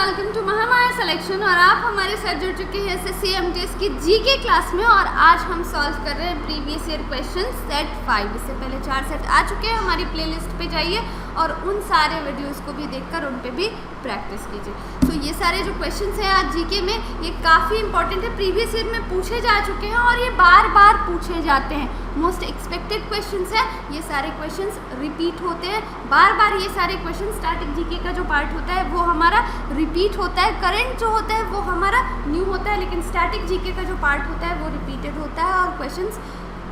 Welcome to Mahamaya selection. और आप हमारे साथ जुड़ चुके हैं एसएससी एमटीएस की जीके क्लास में। और आज हम सॉल्व कर रहे हैं प्रीवियस ईयर क्वेश्चन सेट 5। इससे पहले 4 सेट आ चुके हैं। हमारी प्लेलिस्ट पे जाइए और उन सारे वीडियोस को भी देखकर उन पे भी प्रैक्टिस कीजिए। तो ये सारे जो क्वेश्चंस हैं आज जीके में, ये काफ़ी इंपॉर्टेंट है, प्रीवियस ईयर में पूछे जा चुके हैं और ये बार बार पूछे जाते हैं। मोस्ट एक्सपेक्टेड क्वेश्चंस हैं, ये सारे क्वेश्चंस रिपीट होते हैं बार बार। ये सारे क्वेश्चन स्टैटिक जीके का जो पार्ट होता है वो हमारा रिपीट होता है, करंट जो होता है वो हमारा न्यू होता है, लेकिन स्टैटिक जीके का जो पार्ट होता है वो रिपीटेड होता है और क्वेश्चंस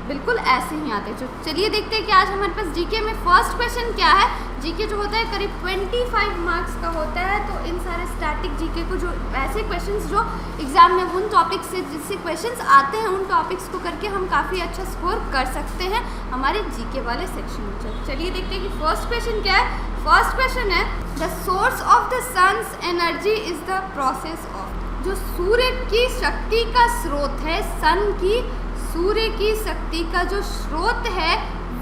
बिल्कुल ऐसे ही आते हैं। चलिए देखते हैं कि आज हमारे पास जीके में फर्स्ट क्वेश्चन क्या है। जीके जो होता है करीब 25 मार्क्स का होता है। तो इन सारे स्टैटिक जीके को जो ऐसे क्वेश्चंस जो एग्जाम में उन टॉपिक्स से जिससे क्वेश्चंस आते हैं उन टॉपिक्स को करके हम काफ़ी अच्छा स्कोर कर सकते हैं हमारे जीके वाले सेक्शन में। चलिए देखते हैं कि फर्स्ट क्वेश्चन क्या है। फर्स्ट क्वेश्चन है the source of the sun's energy is the process of. जो सूर्य की शक्ति का स्रोत है, सूर्य की शक्ति का जो स्रोत है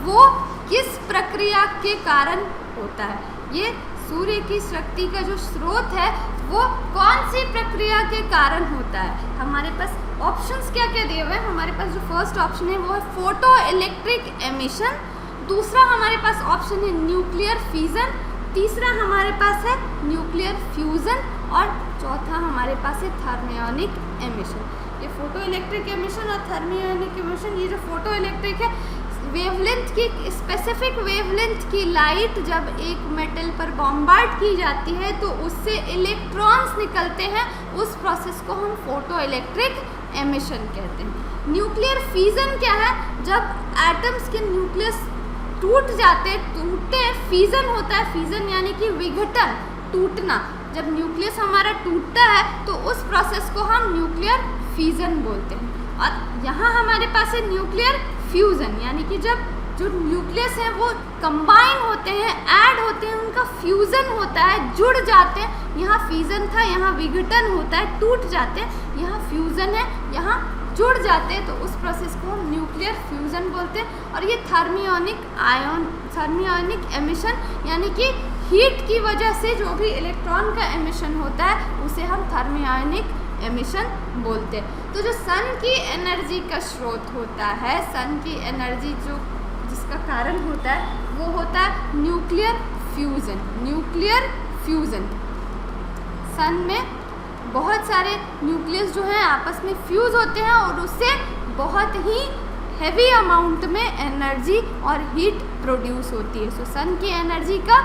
वो किस प्रक्रिया के कारण होता है। ये सूर्य की शक्ति का जो स्रोत है वो कौन सी प्रक्रिया के कारण होता है। हमारे पास ऑप्शंस क्या क्या दिए हुए हैं। हमारे पास जो फर्स्ट ऑप्शन है वो है फोटो इलेक्ट्रिक एमिशन, दूसरा हमारे पास ऑप्शन है न्यूक्लियर फिजन, तीसरा हमारे पास है न्यूक्लियर फ्यूजन और चौथा हमारे पास है थर्मियोनिक एमिशन। ये फोटो इलेक्ट्रिक एमिशन और थर्मियोनिक एमिशन, ये जो फोटो इलेक्ट्रिक है वेवलेंथ की स्पेसिफिक वेवलेंथ की लाइट जब एक मेटल पर बॉम्बार्ड की जाती है तो उससे इलेक्ट्रॉन्स निकलते हैं, उस प्रोसेस को हम फोटो इलेक्ट्रिक एमिशन कहते हैं। न्यूक्लियर फिजन क्या है, जब एटम्स के न्यूक्लियस टूटते हैं, फिजन होता है। फिजन यानी कि विघटन, टूटना। जब न्यूक्लियस हमारा टूटता है तो उस प्रोसेस को हम न्यूक्लियर फिजन बोलते हैं। और यहाँ हमारे पास है न्यूक्लियर फ्यूज़न, यानी कि जब जो न्यूक्लियस हैं वो कंबाइन होते हैं, ऐड होते हैं, उनका फ्यूज़न होता है, जुड़ जाते हैं। यहाँ फिजन था, यहाँ विघटन होता है, टूट जाते हैं। यहाँ फ्यूज़न है, यहाँ जुड़ जाते हैं, तो उस प्रोसेस को हम न्यूक्लियर फ्यूज़न बोलते हैं। और ये थर्मियोनिक एमिशन यानी कि हीट की वजह से जो भी इलेक्ट्रॉन का एमिशन होता है उसे हम थर्मियोनिक एमिशन बोलते हैं। तो जो सन की एनर्जी का स्रोत होता है, सन की एनर्जी जो जिसका कारण होता है वो होता है न्यूक्लियर फ्यूजन। सन में बहुत सारे न्यूक्लियस जो हैं आपस में फ्यूज होते हैं और उससे बहुत ही हेवी अमाउंट में एनर्जी और हीट प्रोड्यूस होती है। सो सन की एनर्जी का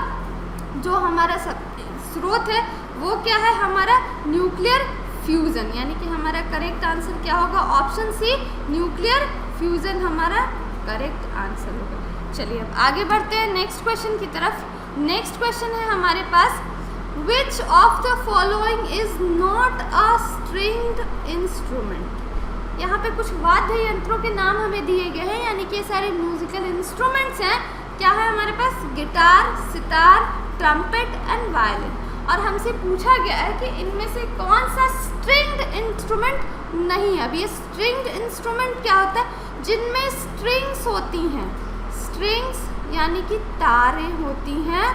जो हमारा स्रोत है वो क्या है, हमारा न्यूक्लियर फ्यूज़न। यानी कि हमारा करेक्ट आंसर क्या होगा, ऑप्शन सी न्यूक्लियर फ्यूज़न हमारा करेक्ट आंसर होगा। चलिए अब आगे बढ़ते हैं नेक्स्ट क्वेश्चन की तरफ। नेक्स्ट क्वेश्चन है हमारे पास, which of the following is not a stringed instrument. यहाँ पे कुछ वाद्य यंत्रों के नाम हमें दिए गए हैं, यानी कि ये सारे म्यूजिकल इंस्ट्रूमेंट्स हैं। क्या है हमारे पास, guitar, sitar, trumpet and violin. और हमसे पूछा गया है कि इनमें से कौन सा स्ट्रिंग्ड इंस्ट्रूमेंट नहीं है। अब ये स्ट्रिंग्ड इंस्ट्रूमेंट क्या होता है, जिनमें स्ट्रिंग्स होती हैं। स्ट्रिंग्स यानी कि तारें होती हैं,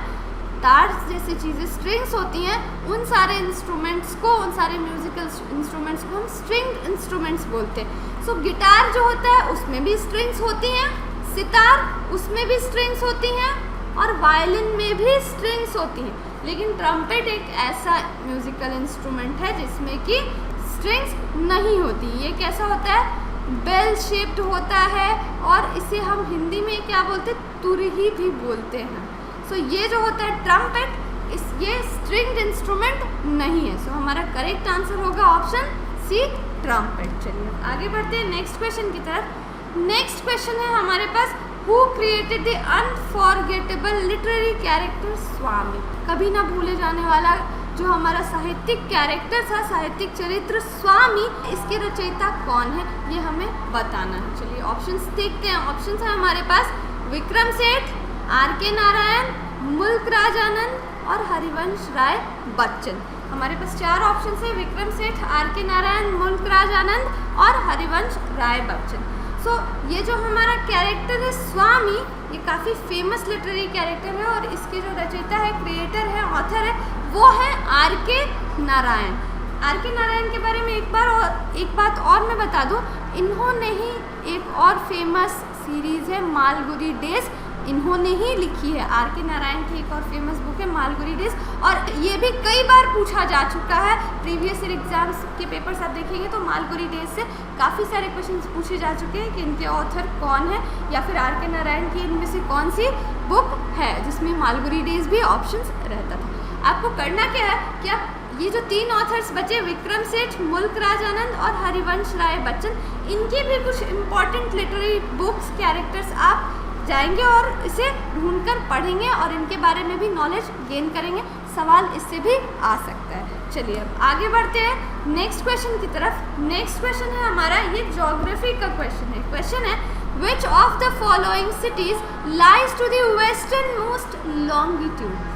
तार जैसी चीज़ें स्ट्रिंग्स होती हैं। उन सारे इंस्ट्रूमेंट्स को, उन सारे म्यूजिकल इंस्ट्रूमेंट्स को हम स्ट्रिंग्ड इंस्ट्रूमेंट्स बोलते हैं। सो गिटार जो होता है उसमें भी स्ट्रिंग्स होती हैं, सितार उसमें भी स्ट्रिंग्स होती हैं और वायलिन में भी स्ट्रिंग्स होती हैं। लेकिन ट्रम्पेट एक ऐसा म्यूजिकल इंस्ट्रूमेंट है जिसमें कि स्ट्रिंग्स नहीं होती। ये कैसा होता है, बेल शेप्ड होता है और इसे हम हिंदी में क्या बोलते हैं, तुरही भी बोलते हैं। सो ये जो होता है ट्रम्पेट, ये स्ट्रिंग्ड इंस्ट्रूमेंट नहीं है। सो हमारा करेक्ट आंसर होगा ऑप्शन सी ट्रम्पेट। चलिए आगे बढ़ते हैं नेक्स्ट क्वेश्चन की तरफ। नेक्स्ट क्वेश्चन है हमारे पास, Who created the unforgettable literary character स्वामी। कभी ना भूले जाने वाला जो हमारा साहित्यिक कैरेक्टर था, साहित्यिक चरित्र स्वामी, इसके रचयिता कौन है ये हमें बताना है। चलिए ऑप्शंस देखते हैं। ऑप्शंस है हमारे पास विक्रम सेठ, आर.के. नारायण, मुल्क राज आनंद और हरिवंश राय बच्चन। हमारे पास 4 ऑप्शन है, विक्रम सेठ, आर.के. नारायण, मुल्क राज आनंद और हरिवंश राय बच्चन। सो ये जो हमारा कैरेक्टर है स्वामी, ये काफ़ी फेमस लिटरेरी कैरेक्टर है और इसके जो रचयिता है, क्रिएटर है, ऑथर है वो है R.K. नारायण। R.K. नारायण के बारे में एक बात और मैं बता दूं, इन्होंने ही एक और फेमस सीरीज़ है मालगुडी डेज, इन्होंने ही लिखी है। R.K. नारायण की एक और फेमस बुक है मालगुडी डेज, और ये भी कई बार पूछा जा चुका है। प्रीवियस ईयर एग्जाम्स के पेपर्स आप देखेंगे तो मालगुडी डेज से काफ़ी सारे क्वेश्चंस पूछे जा चुके हैं कि इनके ऑथर कौन है, या फिर R.K. नारायण की इनमें से कौन सी बुक है जिसमें मालगुडी डेज भी ऑप्शंस रहता था। आपको करना क्या है कि आप ये जो 3 ऑथर्स बचे, विक्रम सेठ, मुल्क राज आनंद और हरिवंश राय बच्चन, इनकी भी कुछ इम्पॉर्टेंट लिटरेरी बुक्स, कैरेक्टर्स आप जाएंगे और इसे ढूंढकर पढ़ेंगे और इनके बारे में भी नॉलेज गेन करेंगे। सवाल इससे भी आ सकता है। चलिए अब आगे बढ़ते हैं नेक्स्ट क्वेश्चन की तरफ। नेक्स्ट क्वेश्चन है हमारा, ये ज्योग्राफी का क्वेश्चन है। क्वेश्चन है which of the following cities lies to the western most longitude.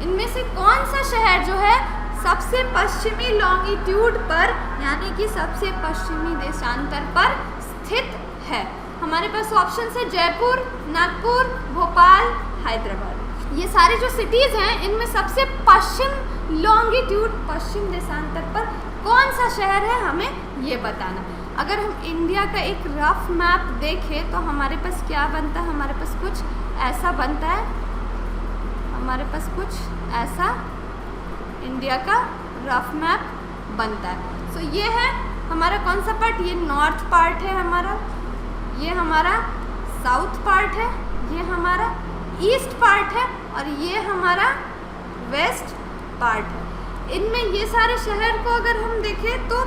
इनमें से कौन सा शहर जो है सबसे पश्चिमी लॉन्गिट्यूड पर, यानी कि सबसे पश्चिमी देशांतर पर स्थित है। हमारे पास ऑप्शन है जयपुर, नागपुर, भोपाल, हैदराबाद। ये सारी जो सिटीज़ हैं इनमें सबसे पश्चिम लॉन्गिट्यूड, पश्चिम देशांतर पर कौन सा शहर है, हमें ये बताना। अगर हम इंडिया का एक रफ मैप देखें तो हमारे पास क्या बनता है, हमारे पास कुछ ऐसा बनता है, हमारे पास कुछ ऐसा इंडिया का रफ मैप बनता है। सो ये है हमारा कौन सा पार्ट, ये नॉर्थ पार्ट है हमारा, ये हमारा साउथ पार्ट है, ये हमारा ईस्ट पार्ट है और ये हमारा वेस्ट पार्ट है। इनमें ये सारे शहर को अगर हम देखें तो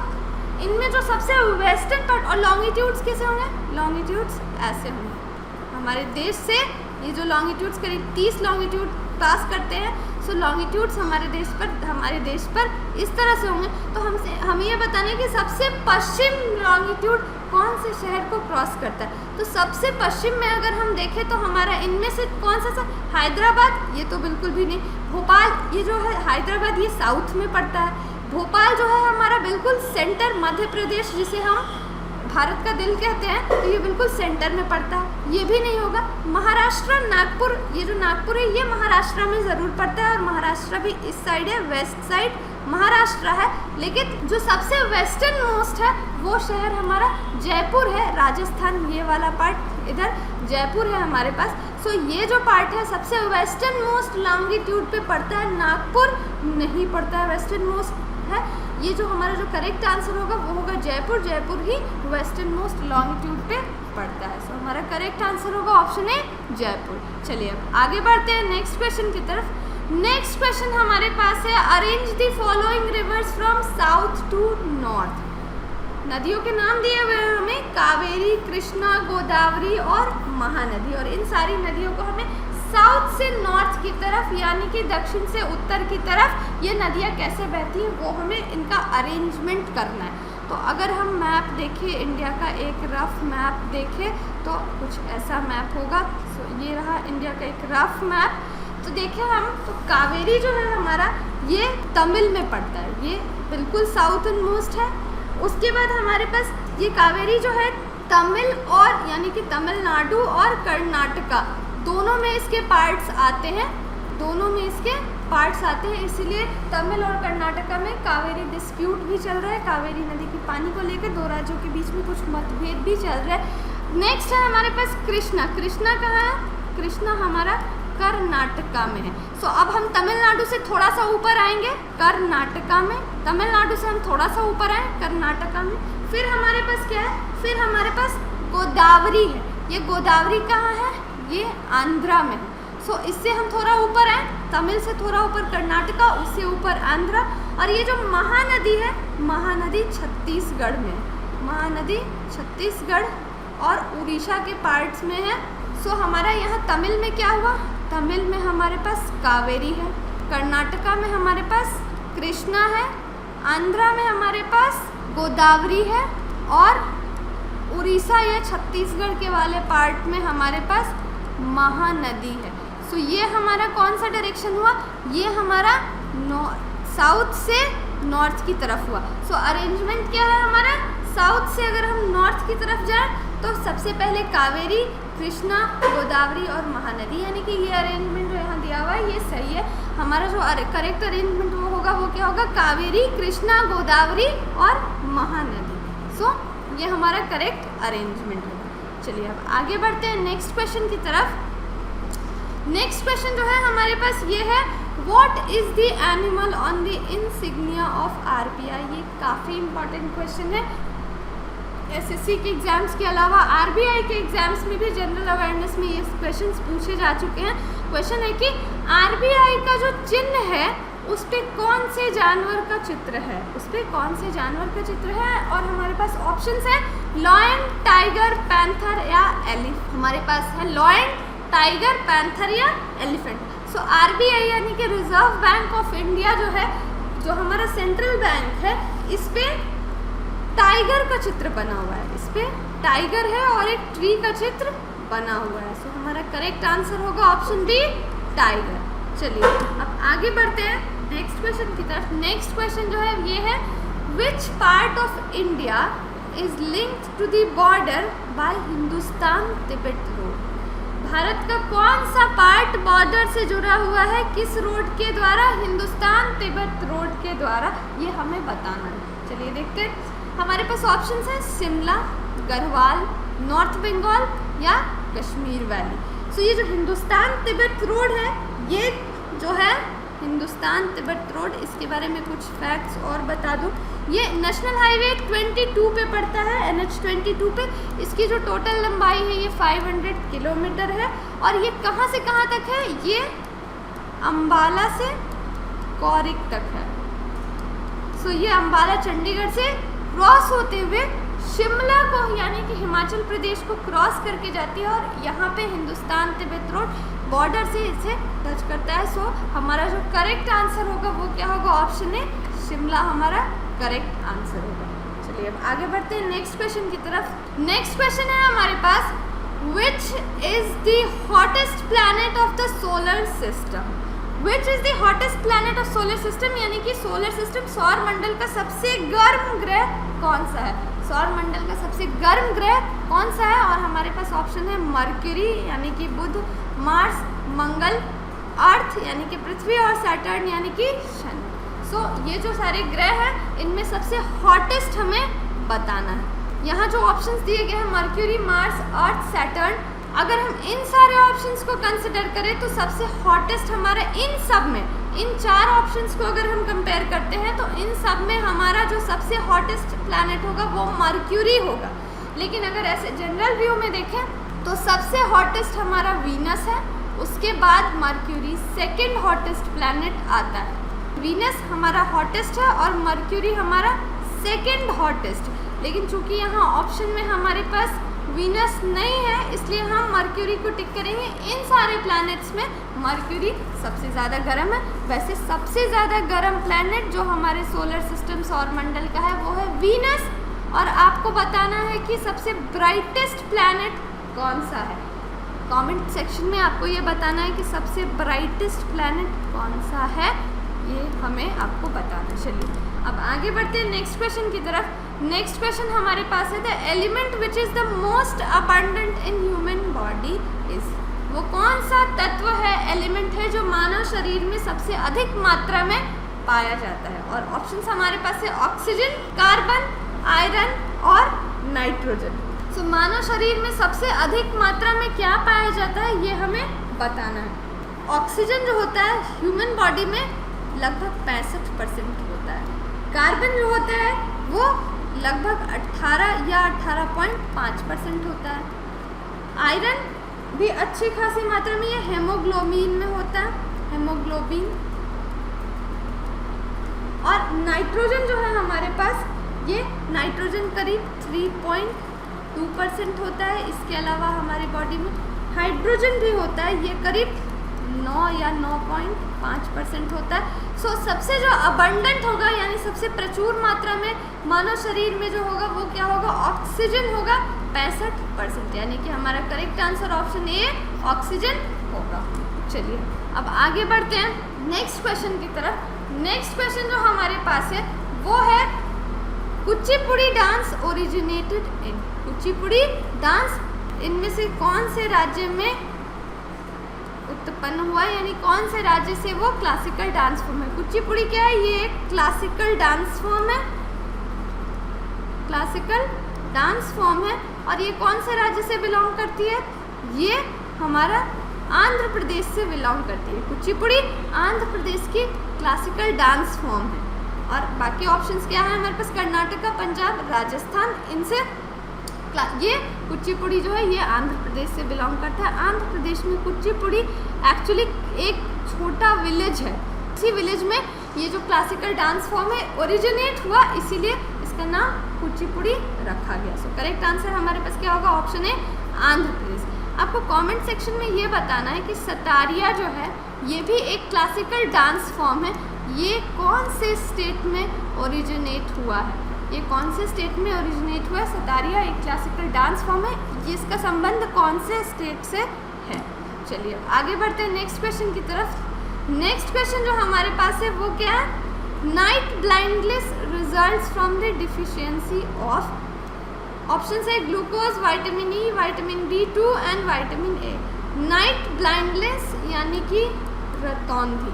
इनमें जो सबसे वेस्टर्न पार्ट, और लॉन्गिट्यूड्स कैसे होंगे, लॉन्गिट्यूड्स ऐसे होंगे। हमारे देश से ये जो लॉन्गिट्यूड्स करीब 30 लॉन्गिट्यूड पास करते हैं, सो लॉन्गिट्यूड्स हमारे देश पर इस तरह से होंगे। तो हमें ये बताना है कि सबसे पश्चिम लॉन्गिट्यूड कौन से शहर को क्रॉस करता है। तो सबसे पश्चिम में अगर हम देखें तो हमारा इनमें से कौन सा हैदराबाद, ये तो बिल्कुल भी नहीं। भोपाल, ये जो है हैदराबाद ये साउथ में पड़ता है। भोपाल जो है हमारा बिल्कुल सेंटर, मध्य प्रदेश जिसे हम भारत का दिल कहते हैं, तो ये बिल्कुल सेंटर में पड़ता है, ये भी नहीं होगा। महाराष्ट्र, नागपुर, ये जो नागपुर है ये महाराष्ट्र में ज़रूर पड़ता है और महाराष्ट्र भी इस साइड है, वेस्ट साइड महाराष्ट्र है। लेकिन जो सबसे वेस्टर्न मोस्ट है वो शहर हमारा जयपुर है, राजस्थान, ये वाला पार्ट इधर जयपुर है हमारे पास। सो ये जो पार्ट है सबसे वेस्टर्न मोस्ट लॉन्गिट्यूड पे पड़ता है, नागपुर नहीं पड़ता है, वेस्टर्न मोस्ट है। ये जो हमारा जो करेक्ट आंसर होगा वो होगा जयपुर, जयपुर ही वेस्टर्न मोस्ट लॉन्गिट्यूड पे पड़ता है। सो हमारा करेक्ट आंसर होगा ऑप्शन ए जयपुर। चलिए अब आगे बढ़ते हैं नेक्स्ट क्वेश्चन की तरफ। नेक्स्ट क्वेश्चन हमारे पास है arrange the following rivers from south to north. नदियों के नाम दिए हुए हैं हमें, कावेरी, कृष्णा, गोदावरी और महानदी, और इन सारी नदियों को हमें साउथ से नॉर्थ की तरफ यानी कि दक्षिण से उत्तर की तरफ ये नदियाँ कैसे बहती हैं वो हमें इनका अरेंजमेंट करना है। तो अगर हम मैप देखें, इंडिया का एक रफ मैप देखें तो कुछ ऐसा मैप होगा। सो ये रहा इंडिया का एक रफ मैप। तो देखें हम, तो कावेरी जो है हमारा ये तमिल में पड़ता है, ये बिल्कुल साउथ मोस्ट है। उसके बाद हमारे पास ये कावेरी जो है तमिल और यानी कि तमिलनाडु और कर्नाटका दोनों में इसके पार्ट्स आते हैं, दोनों में इसके पार्ट्स आते हैं। इसीलिए तमिल और कर्नाटका में कावेरी डिस्प्यूट भी चल रहा है, कावेरी नदी के पानी को लेकर दो राज्यों के बीच में कुछ मतभेद भी चल रहा है। नेक्स्ट है हमारे पास कृष्णा। कृष्णा कहाँ है, कृष्णा हमारा कर्नाटका में है। सो अब हम तमिलनाडु से थोड़ा सा ऊपर आएंगे कर्नाटका में, तमिलनाडु से हम थोड़ा सा ऊपर आए कर्नाटका में। फिर हमारे पास क्या है, फिर हमारे पास गोदावरी है। ये गोदावरी कहाँ है, ये आंध्रा में है। सो इससे हम थोड़ा ऊपर आए, तमिल से थोड़ा ऊपर कर्नाटका, उससे ऊपर आंध्रा। और ये जो महानदी है, महानदी छत्तीसगढ़ में है, महानदी छत्तीसगढ़ और उड़ीसा के पार्ट्स में है। सो हमारा यहाँ तमिल में क्या हुआ, तमिल में हमारे पास कावेरी है, कर्नाटका में हमारे पास कृष्णा है, आंध्रा में हमारे पास गोदावरी है और उड़ीसा या छत्तीसगढ़ के वाले पार्ट में हमारे पास महानदी है। सो ये हमारा कौन सा डायरेक्शन हुआ, ये हमारा साउथ से नॉर्थ की तरफ हुआ। सो अरेंजमेंट क्या है हमारा, साउथ से अगर हम नॉर्थ की तरफ जाएं तो सबसे पहले कावेरी, कृष्णा, गोदावरी और महानदी, यानी कि ये अरेंजमेंट जो यहाँ दिया दिया हुआ है, ये सही है। हमारा जो करेक्ट अरेंजमेंट वो होगा, वो क्या होगा, कावेरी, कृष्णा, गोदावरी और महानदी। सो ये हमारा करेक्ट अरेंजमेंट होगा। चलिए अब आगे बढ़ते हैं नेक्स्ट क्वेश्चन की तरफ। नेक्स्ट क्वेश्चन जो है हमारे पास ये है, what is the animal on the insignia of RBI. ये काफ़ी इंपॉर्टेंट क्वेश्चन है। एसएससी के एग्जाम्स के अलावा आरबीआई के एग्जाम्स में भी जनरल अवेयरनेस में ये क्वेश्चंस पूछे जा चुके हैं। क्वेश्चन है कि आरबीआई का जो चिन्ह है उस पर कौन से जानवर का चित्र है, उस पर कौन से जानवर का चित्र है। और हमारे पास ऑप्शंस है लॉयन, टाइगर, पैंथर या एलिफेंट। हमारे पास है लॉयन, टाइगर, पैंथर या एलिफेंट। सो आरबीआई यानी कि रिजर्व बैंक ऑफ इंडिया जो है, जो हमारा सेंट्रल बैंक है, इस पे टाइगर का चित्र बना हुआ है। इस पे टाइगर है और एक ट्री का चित्र बना हुआ है। सो हमारा करेक्ट आंसर होगा ऑप्शन डी, टाइगर। चलिए अब आगे बढ़ते हैं नेक्स्ट क्वेश्चन की तरफ। नेक्स्ट क्वेश्चन जो है ये है, which part of India is linked to the border by Hindustan Tibet road. Bharat का कौन सा पार्ट बॉर्डर से जुड़ा हुआ है, किस रोड के द्वारा, हिंदुस्तान तिब्बत रोड के द्वारा, ये हमें बताना है। चलिए देखते हैं। हमारे पास ऑप्शंस हैं शिमला, गढ़वाल, नॉर्थ बंगाल या कश्मीर वैली। सो ये जो हिंदुस्तान तिब्बत रोड है, ये जो है हिंदुस्तान तिब्बत रोड, इसके बारे में कुछ फैक्ट्स और बता दूं। ये नेशनल हाईवे 22 पे पड़ता है, NH 22 पे। इसकी जो टोटल लंबाई है ये 500 किलोमीटर है। और ये कहाँ से कहाँ तक है, ये अम्बाला से कौरिक तक है। सो ये अम्बाला चंडीगढ़ से क्रॉस होते हुए शिमला को यानी कि हिमाचल प्रदेश को क्रॉस करके जाती है और यहाँ पे हिंदुस्तान तिब्बत रोड बॉर्डर से इसे टच करता है। सो हमारा जो करेक्ट आंसर होगा वो क्या होगा, ऑप्शन ए, शिमला हमारा करेक्ट आंसर होगा। चलिए अब आगे बढ़ते हैं नेक्स्ट क्वेश्चन की तरफ। नेक्स्ट क्वेश्चन है हमारे पास, which is the hottest planet of the solar system. Which is the hottest planet of solar system यानी कि सोलर सिस्टम सौर मंडल का सबसे गर्म ग्रह कौन सा है। सौर मंडल का सबसे गर्म ग्रह कौन सा है। और हमारे पास ऑप्शन है मरकरी यानी कि बुध, मार्स, मंगल, अर्थ यानी कि पृथ्वी और सैटर्न यानी कि शनि। सो ये जो सारे ग्रह हैं इनमें सबसे हॉटेस्ट हमें बताना है। यहाँ जो ऑप्शंस दिए गए हैं मरकरी, मार्स, अर्थ, सैटर्न, अगर हम इन सारे ऑप्शंस को कंसिडर करें तो सबसे हॉटेस्ट हमारे इन सब में, इन 4 ऑप्शंस को अगर हम कंपेयर करते हैं तो इन सब में हमारा जो सबसे हॉटेस्ट प्लैनेट होगा वो मरक्यूरी होगा। लेकिन अगर ऐसे जनरल व्यू में देखें तो सबसे हॉटेस्ट हमारा वीनस है, उसके बाद मरक्यूरी, सेकेंड हॉटेस्ट प्लैनेट आता है। वीनस हमारा हॉटेस्ट है और मरक्यूरी हमारा सेकेंड हॉटेस्ट। लेकिन चूंकि यहाँ ऑप्शन में हमारे पास वीनस नहीं है इसलिए हम मरक्यूरी को टिक करेंगे। इन सारे प्लैनेट्स में मरक्यूरी सबसे ज़्यादा गर्म है। वैसे सबसे ज़्यादा गर्म प्लैनेट जो हमारे सोलर सिस्टम सौर मंडल का है वो है वीनस। और आपको बताना है कि सबसे ब्राइटेस्ट प्लैनेट कौन सा है। कमेंट सेक्शन में आपको ये बताना है कि सबसे ब्राइटेस्ट प्लैनेट कौन सा है, ये हमें आपको बताना। चलिए अब आगे बढ़ते हैं नेक्स्ट क्वेश्चन की तरफ। नेक्स्ट क्वेश्चन हमारे पास है, the element which is the most abundant in human body is. वो कौन सा तत्व है, एलिमेंट है जो मानव शरीर में सबसे अधिक मात्रा में पाया जाता है। और ऑप्शंस हमारे पास है ऑक्सीजन, कार्बन, आयरन और नाइट्रोजन। सो मानव शरीर में सबसे अधिक मात्रा में क्या पाया जाता है ये हमें बताना है। ऑक्सीजन जो होता है ह्यूमन बॉडी में लगभग 65% होता है। कार्बन जो होता है वो लगभग 18 या 18.5% होता है। आयरन भी अच्छी खासी मात्रा में, ये हेमोग्लोबिन में होता है, हेमोग्लोबिन। और नाइट्रोजन जो है हमारे पास, ये नाइट्रोजन करीब 3.2% होता है। इसके अलावा हमारी बॉडी में हाइड्रोजन भी होता है, ये करीब 9 या 9.5% होता है। सो सबसे जो अबंडेंट होगा यानी सबसे प्रचुर मात्रा में मानव शरीर में जो होगा वो क्या होगा, ऑक्सीजन होगा 65%। यानी कि हमारा correct answer option A oxygen होगा। चलिए अब आगे बढ़ते हैं नेक्स्ट क्वेश्चन की तरफ। नेक्स्ट क्वेश्चन जो हमारे पास है वो है, Kuchipudi dance originated in. Kuchipudi dance इनमें से कौन से राज्य में उत्पन्न हुआ, यानी कौन से राज्य से वो क्लासिकल डांस फॉर्म है। कुचिपुड़ी क्या है, ये एक क्लासिकल डांस फॉर्म है, क्लासिकल डांस फॉर्म है। और ये कौन से राज्य से बिलोंग करती है, ये हमारा आंध्र प्रदेश से बिलोंग करती है। कुचिपुड़ी आंध्र प्रदेश की क्लासिकल डांस फॉर्म है। और बाकी ऑप्शंस क्या है हमारे पास, कर्नाटका, पंजाब, राजस्थान, इनसे ये कुचिपुड़ी जो है ये आंध्र प्रदेश से बिलोंग करता है। आंध्र प्रदेश में कुचिपुड़ी एक्चुअली एक छोटा विलेज है, इसी विलेज में ये जो क्लासिकल डांस फॉर्म है ओरिजिनेट हुआ, इसीलिए इसका नाम कुचिपुड़ी रखा गया। सो करेक्ट आंसर हमारे पास क्या होगा, ऑप्शन है आंध्र प्रदेश। आपको कमेंट सेक्शन में ये बताना है कि सतारिया जो है ये भी एक क्लासिकल डांस फॉर्म है, ये कौन से स्टेट में ओरिजिनेट हुआ है, ये कौन से स्टेट में ओरिजिनेट हुआ है। सतारिया एक क्लासिकल डांस फॉर्म है, ये इसका संबंध कौन से स्टेट से है। चलिए आगे बढ़ते हैं नेक्स्ट क्वेश्चन की तरफ। नेक्स्ट क्वेश्चन जो हमारे पास है वो क्या है, night blindness results from the deficiency of, option है glucose, vitamin E, vitamin B2 and vitamin A. Night blindness यानी कि रतौंधी,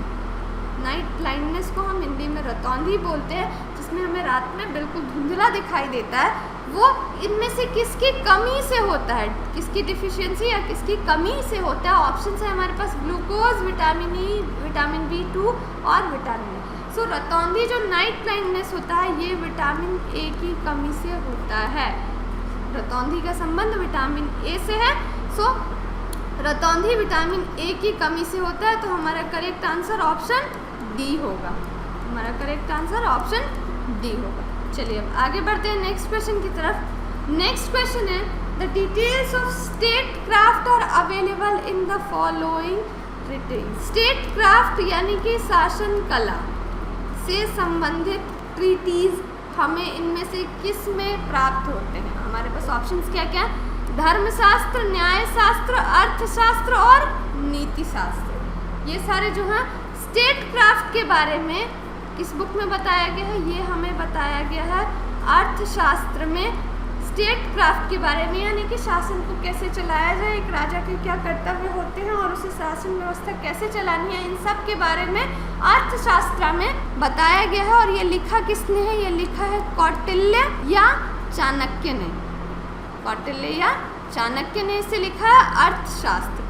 नाइट ब्लाइंडनेस को हम हिंदी में रतौंधी बोलते हैं, जिसमें हमें रात में बिल्कुल धुंधला दिखाई देता है, वो इनमें से किसकी कमी से होता है, किसकी डिफिशियंसी या किसकी कमी से होता है। ऑप्शन है हमारे पास glucose, vitamin E, vitamin B2 और विटामिन ए। सो रतौंधी जो नाइट ब्लाइंडनेस होता है ये विटामिन ए की कमी से होता है। रतौंधी का संबंध विटामिन ए से है। सो रतौंधी विटामिन ए की कमी से होता है, तो हमारा करेक्ट आंसर ऑप्शन डी होगा। हमारा करेक्ट आंसर ऑप्शन डी होगा। चलिए अब आगे बढ़ते हैं नेक्स्ट क्वेश्चन की तरफ। नेक्स्ट क्वेश्चन है the details of state craft are available in the following treaties. State craft यानी कि शासन कला से संबंधित ट्रीटीज हमें इनमें से किस में प्राप्त होते हैं। हमारे पास ऑप्शंस क्या क्या है, धर्मशास्त्र, न्यायशास्त्र, अर्थशास्त्र और नीति शास्त्र। ये सारे जो हैं स्टेट क्राफ्ट के बारे में किस बुक में बताया गया है, ये हमें बताया गया है अर्थशास्त्र में। स्टेट क्राफ्ट के बारे में यानी कि शासन को कैसे चलाया जाए, एक राजा के क्या कर्तव्य होते हैं और उसे शासन व्यवस्था कैसे चलानी है, इन सब के बारे में अर्थशास्त्र में बताया गया है। और ये लिखा किसने है, ये लिखा है कौटिल्य या चाणक्य ने। कौटिल्य या चाणक्य ने इसे लिखा है अर्थशास्त्र।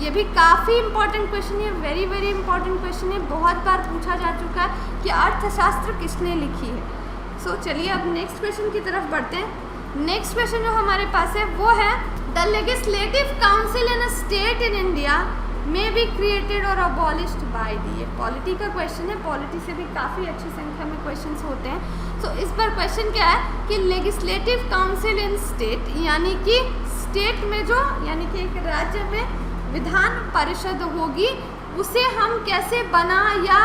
ये भी काफ़ी इंपॉर्टेंट क्वेश्चन है, वेरी वेरी इंपॉर्टेंट क्वेश्चन है, बहुत बार पूछा जा चुका है कि अर्थशास्त्र किसने लिखी है। सो चलिए अब नेक्स्ट क्वेश्चन की तरफ बढ़ते हैं। नेक्स्ट क्वेश्चन जो हमारे पास है वो है the legislative council in a state in India में बी क्रिएटेड और अबॉलिश्ड बाय दी। ये पॉलिटी का क्वेश्चन है, पॉलिटी से भी काफ़ी अच्छी संख्या में क्वेश्चंस होते हैं। सो इस पर क्वेश्चन क्या है कि लेजिस्लेटिव काउंसिल इन स्टेट यानी कि स्टेट में जो यानी कि एक राज्य में विधान परिषद होगी, उसे हम कैसे बना या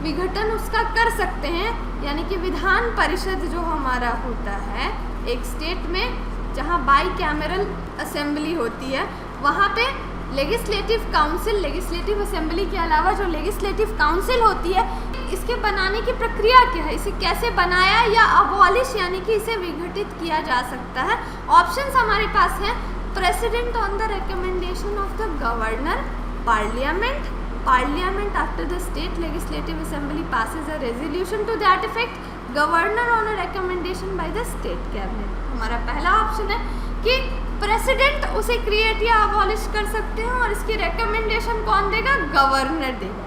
विघटन उसका कर सकते हैं। यानी कि विधान परिषद जो हमारा होता है एक स्टेट में जहाँ बाई कैमरल असेंबली होती है, वहाँ पे लेजिस्लेटिव काउंसिल, लेजिस्लेटिव असेंबली के अलावा जो लेजिस्लेटिव काउंसिल होती है, इसके बनाने की प्रक्रिया क्या है, इसे कैसे बनाया या अबॉलिश यानी कि इसे विघटित किया जा सकता है। ऑप्शंस हमारे पास हैं president on the recommendation of the governor, parliament, parliament after the state legislative assembly passes a resolution to that effect, governor on a recommendation by the state cabinet. हमारा पहला ऑप्शन है कि प्रेसिडेंट उसे create या abolish कर सकते हैं और इसकी रिकमेंडेशन कौन देगा, गवर्नर देगा।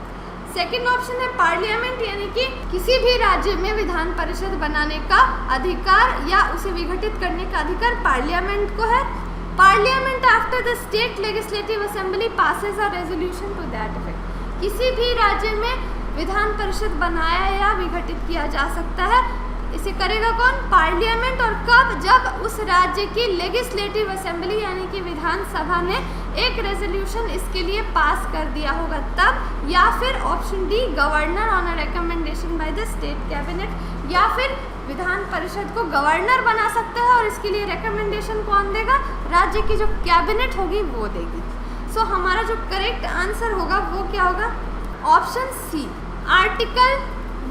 सेकेंड ऑप्शन है पार्लियामेंट यानी कि किसी भी राज्य में विधान परिषद बनाने का अधिकार या उसे विघटित करने का अधिकार पार्लियामेंट को है। Parliament after the state legislative assembly passes a resolution to that effect. किसी भी राज्य में विधान परिषद बनाया या विघटित किया जा सकता है, इसे करेगा कौन, पार्लियामेंट। और कब, जब उस राज्य की लेजिस्लेटिव असेंबली यानी कि विधानसभा ने एक रेजोल्यूशन इसके लिए पास कर दिया होगा तब, या फिर option D governor on a recommendation by the state cabinet, या फिर विधान परिषद को गवर्नर बना सकता है और इसके लिए रिकमेंडेशन कौन देगा, राज्य की जो कैबिनेट होगी वो देगी। सो हमारा जो करेक्ट आंसर होगा वो क्या होगा, ऑप्शन सी। आर्टिकल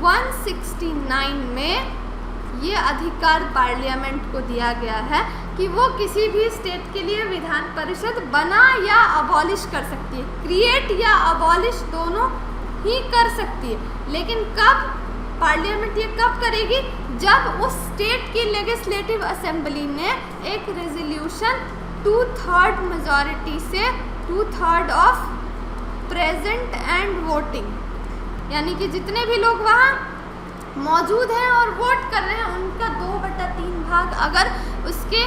169 में ये अधिकार पार्लियामेंट को दिया गया है कि वो किसी भी स्टेट के लिए विधान परिषद बना या अबॉलिश कर सकती है, क्रिएट या अबॉलिश दोनों ही कर सकती है। लेकिन कब पार्लियामेंट ये कब करेगी? जब उस स्टेट की लेजिस्लेटिव असेंबली ने एक रेजोल्यूशन 2/3 मेजॉरिटी से 2/3 ऑफ प्रेजेंट एंड वोटिंग, यानी कि जितने भी लोग वहाँ मौजूद हैं और वोट कर रहे हैं उनका 2/3 भाग अगर उसके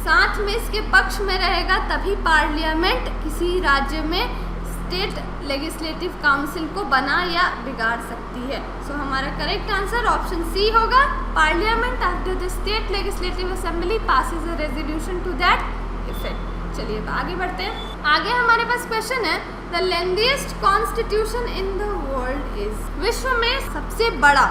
साथ में इसके पक्ष में रहेगा तभी पार्लियामेंट किसी राज्य में स्टेट लेजिस्लेटिव काउंसिल को बना या बिगाड़ सकती है। सो हमारा करेक्ट आंसर ऑप्शन सी होगा, parliament after the state legislative assembly passes a resolution to that effect. चलिए अब आगे बढ़ते हैं। आगे हमारे पास क्वेश्चन है the lengthiest constitution in the world is, विश्व में सबसे बड़ा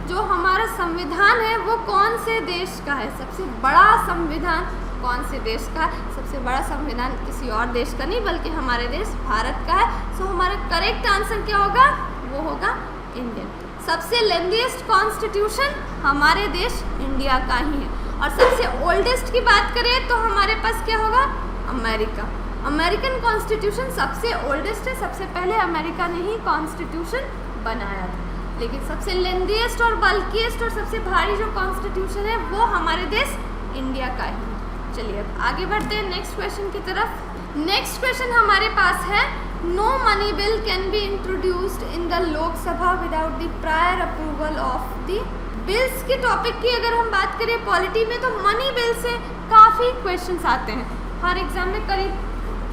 जो हमारा संविधान है वो कौन से देश का है? सबसे बड़ा संविधान कौन से देश का है? सबसे बड़ा संविधान किसी और देश का नहीं बल्कि हमारे देश भारत का है। सो हमारा करेक्ट आंसर क्या होगा? वो होगा इंडियन। सबसे लेंथीएस्ट कॉन्स्टिट्यूशन हमारे देश इंडिया का ही है। और सबसे ओल्डेस्ट की बात करें तो हमारे पास क्या होगा? अमेरिका। अमेरिकन कॉन्स्टिट्यूशन सबसे ओल्डेस्ट है, सबसे पहले अमेरिका ने ही कॉन्स्टिट्यूशन बनाया था। लेकिन सबसे लेंथीएस्ट और बल्किएस्ट और सबसे भारी जो कॉन्स्टिट्यूशन है वो हमारे देश इंडिया का ही है। चलिए अब आगे बढ़ते हैं नेक्स्ट क्वेश्चन की तरफ। नेक्स्ट क्वेश्चन हमारे पास है no money bill can be introduced in the Lok Sabha without the prior approval of the bills की टॉपिक की अगर हम बात करें पॉलिटी में तो मनी बिल से काफ़ी क्वेश्चंस आते हैं। हर एग्जाम में करीब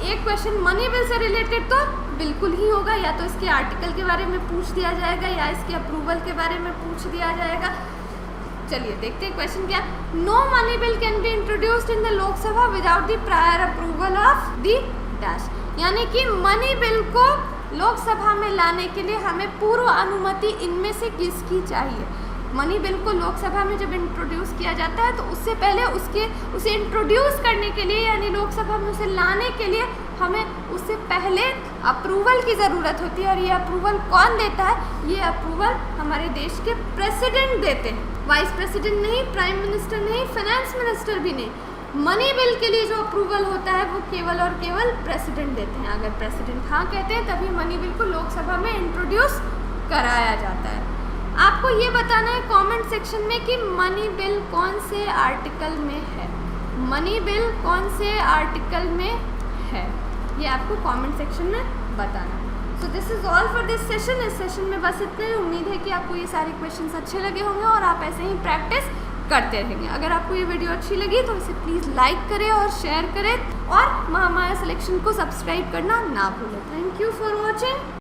एक क्वेश्चन मनी बिल से रिलेटेड तो बिल्कुल ही होगा, या तो इसके आर्टिकल के बारे में पूछ दिया जाएगा या इसके अप्रूवल के बारे में पूछ दिया जाएगा। चलिए देखते हैं क्वेश्चन क्या। No money bill can be introduced in the Lok Sabha without the prior approval of the dash, यानी कि मनी बिल को लोकसभा में लाने के लिए हमें पूर्व अनुमति इनमें से किसकी चाहिए? मनी बिल को लोकसभा में जब इंट्रोड्यूस किया जाता है तो उससे पहले उसे इंट्रोड्यूस करने के लिए यानी लोकसभा में उसे लाने के लिए हमें उससे पहले अप्रूवल की ज़रूरत होती है। और ये अप्रूवल कौन देता है? ये अप्रूवल हमारे देश के प्रेसिडेंट देते हैं, वाइस प्रेसिडेंट नहीं, प्राइम मिनिस्टर नहीं, फाइनेंस मिनिस्टर भी नहीं। मनी बिल के लिए जो अप्रूवल होता है वो केवल और केवल प्रेसिडेंट देते हैं। अगर प्रेसिडेंट हाँ कहते हैं तभी मनी बिल को लोकसभा में इंट्रोड्यूस कराया जाता है। आपको ये बताना है कमेंट सेक्शन में कि मनी बिल कौन से आर्टिकल में है, मनी बिल कौन से आर्टिकल में है, ये आपको कमेंट सेक्शन में बताना है। So this is all for this session. इस सेशन में बस इतना ही। उम्मीद है कि आपको ये सारे क्वेश्चंस अच्छे लगे होंगे और आप ऐसे ही प्रैक्टिस करते रहेंगे। अगर आपको ये वीडियो अच्छी लगी तो इसे प्लीज़ लाइक करें और शेयर करें और महामाया सिलेक्शन को सब्सक्राइब करना ना भूलें। Thank you for watching.